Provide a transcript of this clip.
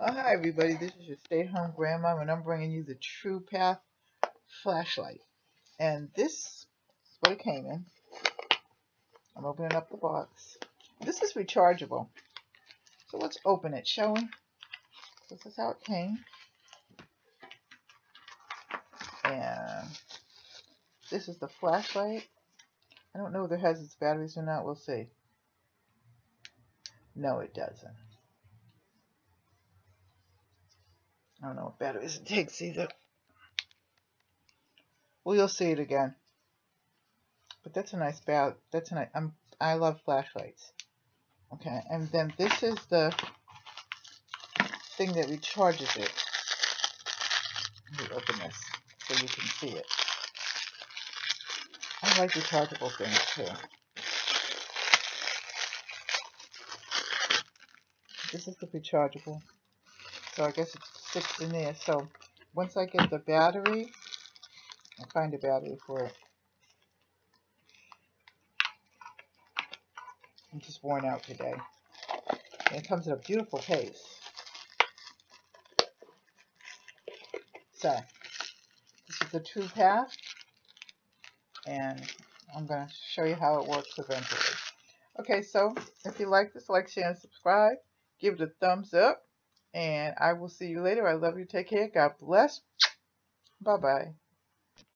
Hi everybody, this is your stay-at-home grandma and I'm bringing you the TruPath flashlight. And this is what it came in. I'm opening up the box. This is rechargeable. So let's open it, shall we? This is how it came. And this is the flashlight. I don't know if it has its batteries or not. We'll see. No, it doesn't. I don't know what batteries it takes either. Well, you'll see it again. But that's a nice bat. That's a nice. I love flashlights. Okay, and then this is the thing that recharges it. Let me open this so you can see it. I like rechargeable things too. This is the rechargeable. So I guess it sticks in there. So once I get the battery, I'll find a battery for it. I'm just worn out today. And it comes in a beautiful case. So this is the TruPath, and I'm going to show you how it works eventually. Okay, so if you like this, like, share, and subscribe. Give it a thumbs up, and I will see you later. I love you. Take care. God bless. Bye-bye.